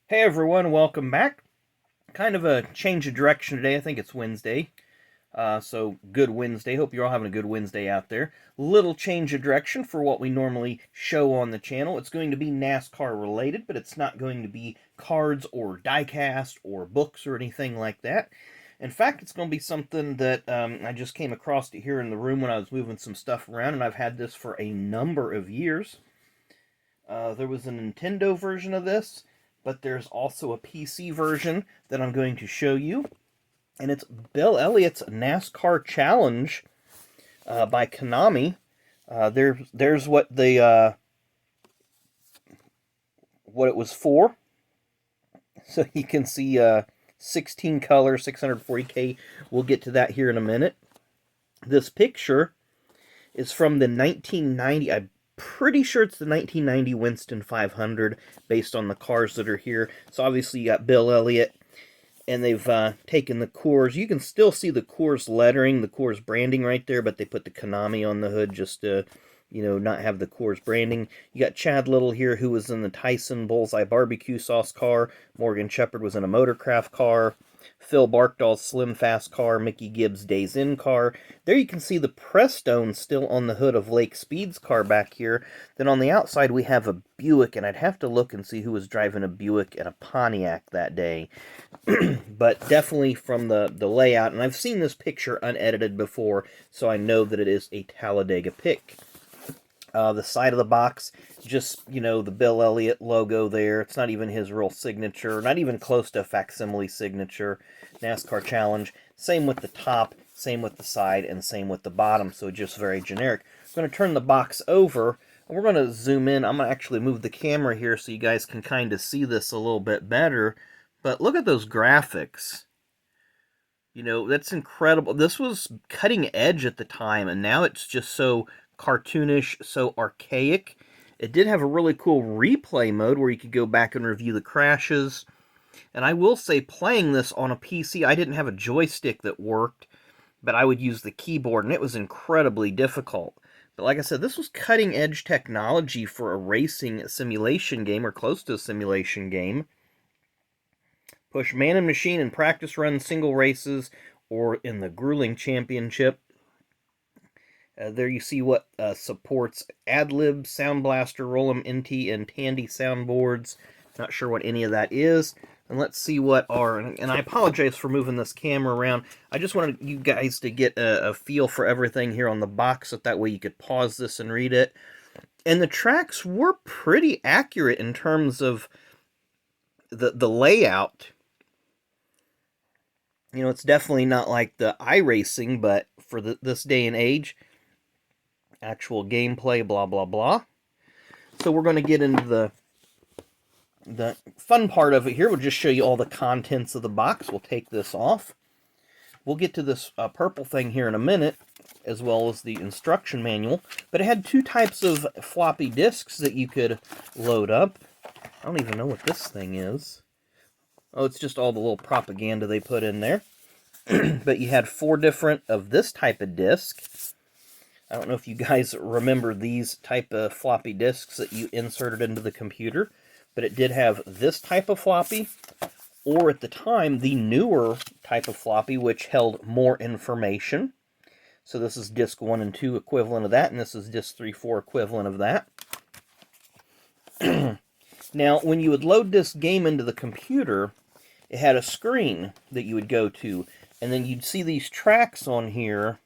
Hey everyone, welcome back. Kind of a change of direction today. I think it's Wednesday. So good Wednesday. Hope you're all having a good Wednesday out there. Little change of direction for what we normally show on the channel. It's going to be NASCAR related, but it's not going to be cards or diecast or books or anything like that. In fact, it's going to be something that I just came across it here in the room when I was moving some stuff around, and I've had this for a number of years. There was a Nintendo version of this, but there's also a PC version that I'm going to show you. And it's Bill Elliott's NASCAR Challenge by Konami. There's what it was for. So you can see 16 color, 640K. We'll get to that here in a minute. This picture is from the 1990, I'm pretty sure it's the 1990 Winston 500, based on the cars that are here. So obviously you got Bill Elliott, and they've taken the Coors. You can still see the Coors lettering, the Coors branding right there, but they put the Konami on the hood just to, not have the Coors branding. You got Chad Little here, who was in the Tyson Bullseye barbecue sauce car. Morgan Shepherd was in a Motorcraft car. Phil Barkdahl's Slim Fast car, Mickey Gibbs' Days In car. There you can see the Prestone still on the hood of Lake Speed's car back here. Then on the outside we have a Buick, and I'd have to look and see who was driving a Buick and a Pontiac that day. But definitely from the layout, and I've seen this picture unedited before, so I know that it is a Talladega pick. The side of the box, just, the Bill Elliott logo there. It's not even his real signature, not even close to a facsimile signature. NASCAR Challenge. Same with the top, same with the side, and same with the bottom, so just very generic. I'm going to turn the box over, and we're going to zoom in. I'm going to actually move the camera here so you guys can kind of see this a little bit better. But look at those graphics. That's incredible. This was cutting edge at the time, and now it's just so cartoonish, so archaic. It did have a really cool replay mode where you could go back and review the crashes. And I will say, playing this on a PC, I didn't have a joystick that worked, but I would use the keyboard, and it was incredibly difficult. But like I said, this was cutting-edge technology for a racing simulation game, or close to a simulation game. Push man and machine in practice run single races, or in the grueling championship. There you see what supports AdLib, Sound Blaster, Roll'em NT, and Tandy soundboards. Not sure what any of that is. And let's see what are... And I apologize for moving this camera around. I just wanted you guys to get a feel for everything here on the box, so that way you could pause this and read it. And the tracks were pretty accurate in terms of the layout. It's definitely not like the iRacing, but for this day and age... Actual gameplay, blah, blah, blah. So we're going to get into the fun part of it here. We'll just show you all the contents of the box. We'll take this off. We'll get to this purple thing here in a minute, as well as the instruction manual. But it had two types of floppy disks that you could load up. I don't even know what this thing is. Oh, it's just all the little propaganda they put in there. But you had 4 different of this type of disc. I don't know if you guys remember these type of floppy disks that you inserted into the computer, but it did have this type of floppy, or at the time, the newer type of floppy, which held more information. So this is disk 1 and 2 equivalent of that, and this is disk 3, 4 equivalent of that. Now, when you would load this game into the computer, it had a screen that you would go to, and then you'd see these tracks on here.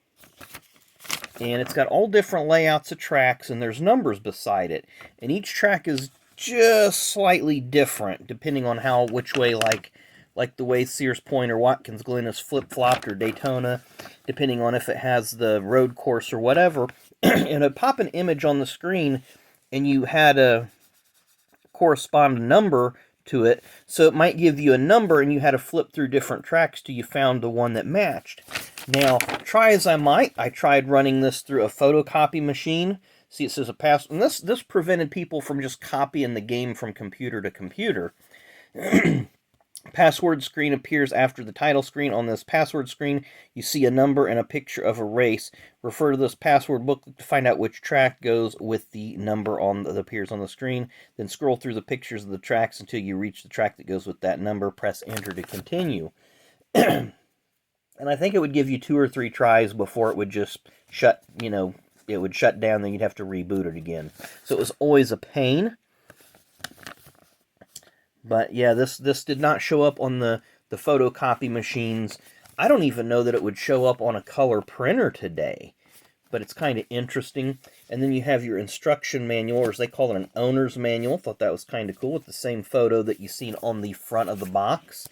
And it's got all different layouts of tracks, and there's numbers beside it. And each track is just slightly different, depending on which way, like the way Sears Point or Watkins Glen is flip-flopped, or Daytona, depending on if it has the road course or whatever. And it'd pop an image on the screen, and you had a corresponding number to it. So it might give you a number, and you had to flip through different tracks till you found the one that matched. Now, try as I might, I tried running this through a photocopy machine. See, it says a pass, and this prevented people from just copying the game from computer to computer. Password screen appears after the title screen. On this password screen, you see a number and a picture of a race. Refer to this password booklet to find out which track goes with the number that appears on the screen. Then scroll through the pictures of the tracks until you reach the track that goes with that number. Press enter to continue. And I think it would give you 2 or 3 tries before it would just shut, it would shut down, then you'd have to reboot it again. So it was always a pain. But yeah, this did not show up on the photocopy machines. I don't even know that it would show up on a color printer today. But it's kind of interesting. And then you have your instruction manual, or as they call it, an owner's manual. Thought that was kind of cool, with the same photo that you've seen on the front of the box.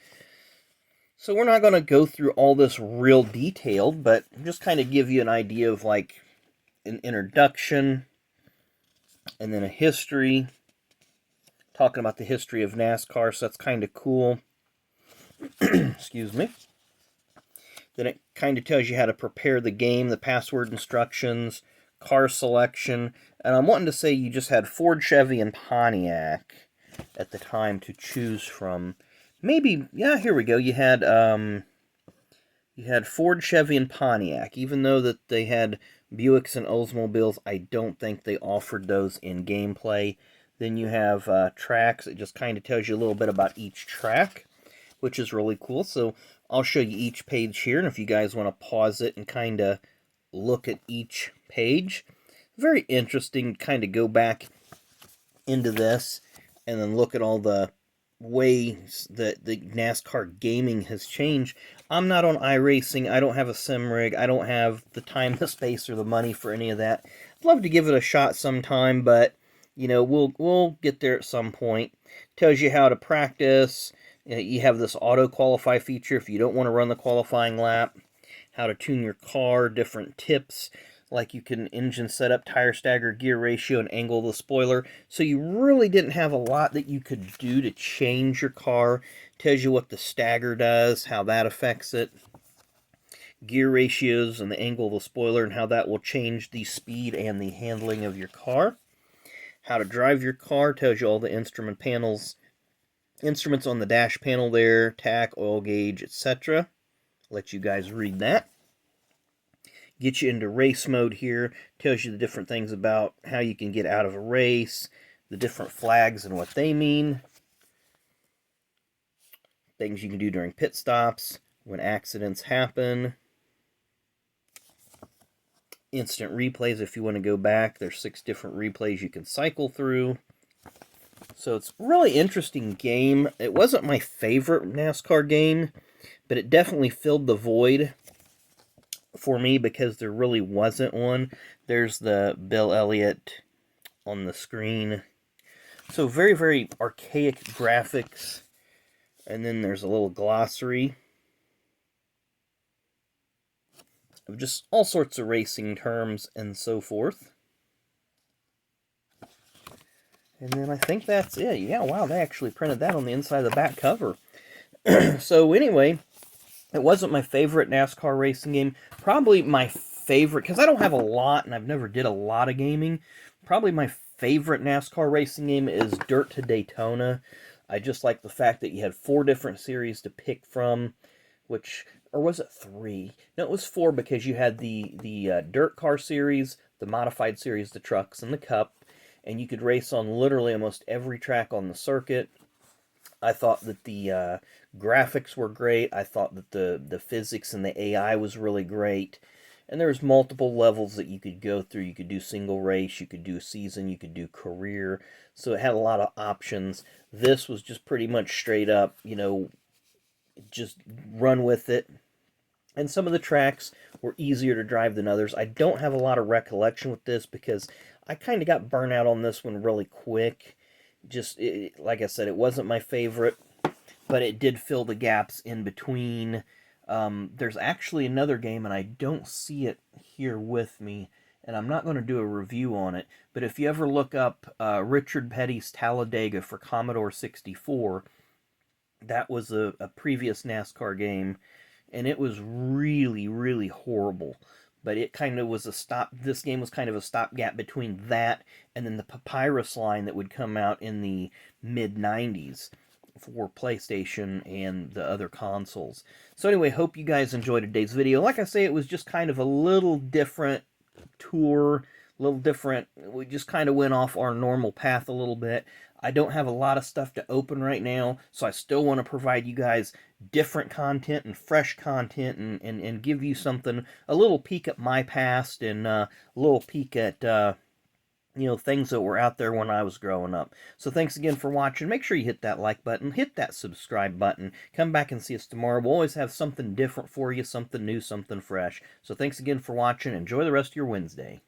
So we're not going to go through all this real detailed, but just kind of give you an idea of like an introduction, and then a history, talking about the history of NASCAR, so that's kind of cool. Excuse me. Then it kind of tells you how to prepare the game, the password instructions, car selection, and I'm wanting to say you just had Ford, Chevy, and Pontiac at the time to choose from. Maybe, yeah, here we go. You had Ford, Chevy, and Pontiac. Even though that they had Buicks and Oldsmobiles, I don't think they offered those in gameplay. Then you have tracks. It just kind of tells you a little bit about each track, which is really cool. So I'll show you each page here, and if you guys want to pause it and kind of look at each page. Very interesting to kind of go back into this and then look at all the ways that the NASCAR gaming has changed. I'm not on iRacing. I don't have a sim rig. I don't have the time, the space, or the money for any of that. I'd love to give it a shot sometime, but we'll get there at some point. Tells you how to practice. You have this auto qualify feature if you don't want to run the qualifying lap. How to tune your car, different tips, like you can engine setup, tire stagger, gear ratio, and angle of the spoiler. So you really didn't have a lot that you could do to change your car. Tells you what the stagger does, how that affects it. Gear ratios and the angle of the spoiler and how that will change the speed and the handling of your car. How to drive your car, tells you all the instrument panels, instruments on the dash panel there, tach, oil gauge, etc. Let you guys read that. Get you into race mode here. Tells you the different things about how you can get out of a race, the different flags and what they mean. Things you can do during pit stops, when accidents happen. Instant replays if you want to go back. There's 6 different replays you can cycle through. So it's a really interesting game. It wasn't my favorite NASCAR game, but it definitely filled the void for me because there really wasn't one. There's the Bill Elliott on the screen. So very, very archaic graphics. And then there's a little glossary of just all sorts of racing terms and so forth. And then I think that's it. Yeah, wow, they actually printed that on the inside of the back cover. So anyway, it wasn't my favorite NASCAR racing game. Probably my favorite, because I don't have a lot, and I've never did a lot of gaming. Probably my favorite NASCAR racing game is Dirt to Daytona. I just like the fact that you had 4 different series to pick from, or was it 3? No, it was 4 because you had the Dirt Car series, the Modified series, the Trucks, and the Cup, and you could race on literally almost every track on the circuit. I thought that the graphics were great. I thought that the physics and the AI was really great. And there's multiple levels that you could go through. You could do single race, you could do season, you could do career. So it had a lot of options. This was just pretty much straight up, just run with it. And some of the tracks were easier to drive than others. I don't have a lot of recollection with this because I kind of got burnt out on this one really quick. Like I said, it wasn't my favorite, but it did fill the gaps in between. There's actually another game, and I don't see it here with me, and I'm not going to do a review on it, but if you ever look up Richard Petty's Talladega for Commodore 64, that was a previous NASCAR game, and it was really, really horrible. But it kind of was this game was kind of a stopgap between that and then the Papyrus line that would come out in the mid-90s. for PlayStation and the other consoles. So anyway, hope you guys enjoyed today's video. Like I say, it was just kind of a little different tour, a little different. We just kind of went off our normal path a little bit. I don't have a lot of stuff to open right now, so I still want to provide you guys different content and fresh content, and give you something, a little peek at my past, and a little peek at things that were out there when I was growing up. So thanks again for watching. Make sure you hit that like button, hit that subscribe button. Come back and see us tomorrow. We'll always have something different for you, something new, something fresh. So thanks again for watching. Enjoy the rest of your Wednesday.